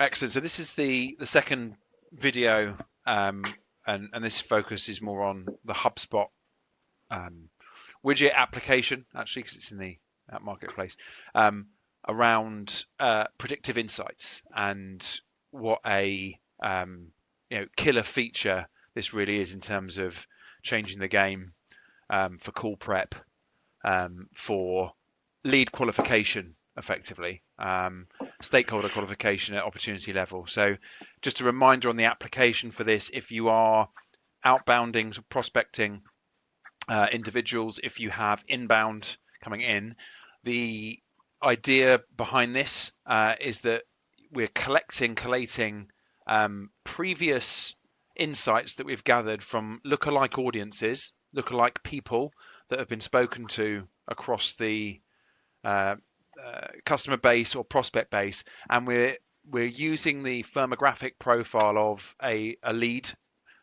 Excellent. So this is the second video, and this focus is more on the HubSpot um, widget application, actually, because it's in the marketplace, um, around predictive insights and what a killer feature this really is in terms of changing the game for call prep, for lead qualification, effectively, stakeholder qualification at opportunity level. So just a reminder on the application for this: if you are outbounding, so prospecting individuals, if you have inbound coming in, the idea behind this is that we're collating previous insights that we've gathered from lookalike audiences, lookalike people that have been spoken to across the uh, customer base or prospect base, and we're using the firmographic profile of a lead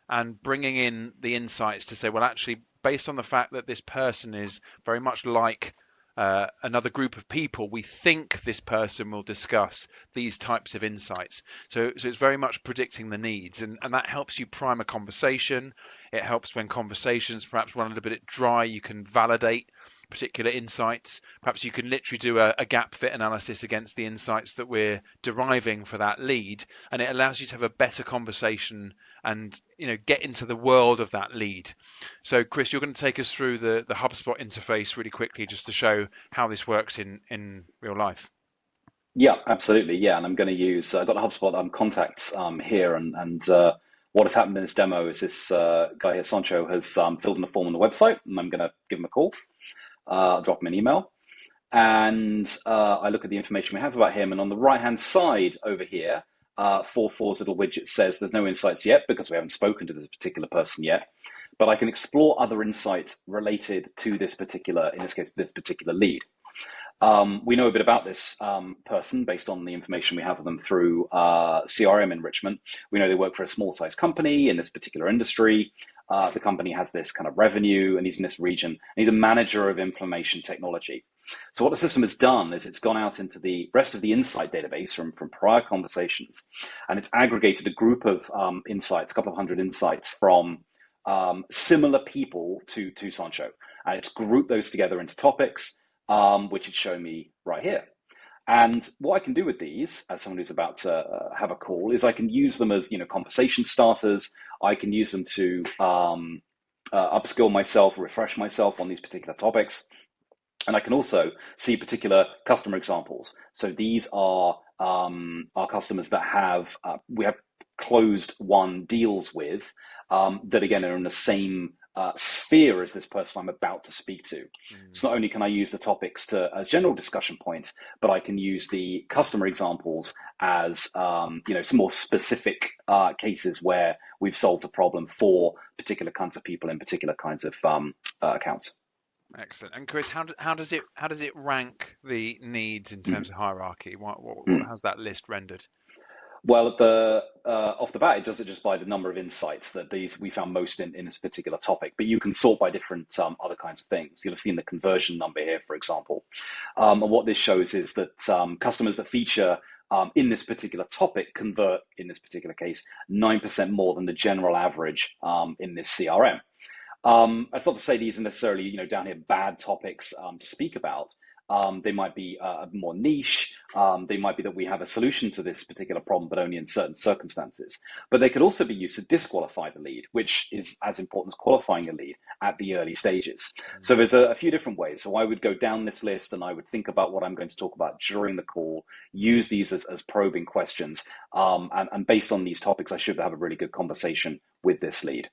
and bringing in the insights to say, well, actually, based on the fact that this person is very much like another group of people, we think this person will discuss these types of insights. So it's very much predicting the needs, and that helps you prime a conversation. It helps when conversations perhaps run a little bit dry, you can validate particular insights. Perhaps you can literally do a gap fit analysis against the insights that we're deriving for that lead, and it allows you to have a better conversation and get into the world of that lead. So Chris, you're going to take us through the HubSpot interface really quickly, just to show how this works in real life. Yeah, absolutely. Yeah, and I'm going to use I've got the HubSpot contacts here, and what has happened in this demo is this guy here, Sancho, has filled in a form on the website, and I'm going to give him a call. I'll drop him an email, and I look at the information we have about him, and on the right-hand side over here, 4.4's little widget says there's no insights yet because we haven't spoken to this particular person yet, but I can explore other insights related to this particular, in this case, this particular lead. We know a bit about this person based on the information we have of them through CRM enrichment. We know they work for a small size company in this particular industry. The company has this kind of revenue, and he's in this region. And he's a manager of information technology. So what the system has done is it's gone out into the rest of the insight database from prior conversations, and it's aggregated a group of insights, a couple of hundred insights from similar people to Sancho. And it's grouped those together into topics, which it's showing me right here. And what I can do with these, as someone who's about to have a call, is I can use them as conversation starters. I can use them to upskill myself, refresh myself on these particular topics. And I can also see particular customer examples. So these are our customers that we have closed won deals with that, again, are in the same sphere as this person I'm about to speak to. So not only can I use the topics as general discussion points, but I can use the customer examples as some more specific cases where we've solved a problem for particular kinds of people in particular kinds of accounts. Excellent. And Chris, how does it rank the needs in terms of hierarchy? How's that list rendered? Well, off the bat, it does it just by the number of insights that we found most in this particular topic. But you can sort by different other kinds of things. You'll have seen the conversion number here, for example. And what this shows is that customers that feature in this particular topic convert, in this particular case, 9% more than the general average in this CRM. That's not to say these are necessarily, down here, bad topics to speak about. They might be more niche. They might be that we have a solution to this particular problem, but only in certain circumstances. But they could also be used to disqualify the lead, which is as important as qualifying a lead at the early stages. So there's a few different ways. So I would go down this list and I would think about what I'm going to talk about during the call, use these as probing questions. And based on these topics, I should have a really good conversation with this lead.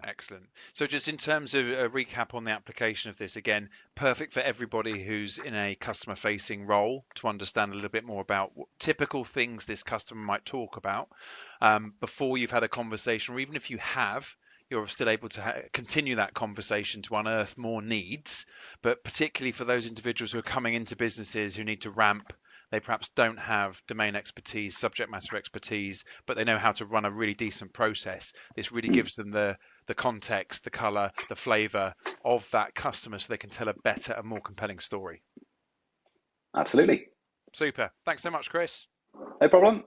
Excellent. So just in terms of a recap on the application of this, again, perfect for everybody who's in a customer facing role to understand a little bit more about what typical things this customer might talk about before you've had a conversation, or even if you have, you're still able to continue that conversation to unearth more needs. But particularly for those individuals who are coming into businesses who need to ramp, they perhaps don't have domain expertise, subject matter expertise, but they know how to run a really decent process. This really gives them the context, the color, the flavor of that customer, so they can tell a better and more compelling story. Absolutely. Super. Thanks so much, Chris. No problem.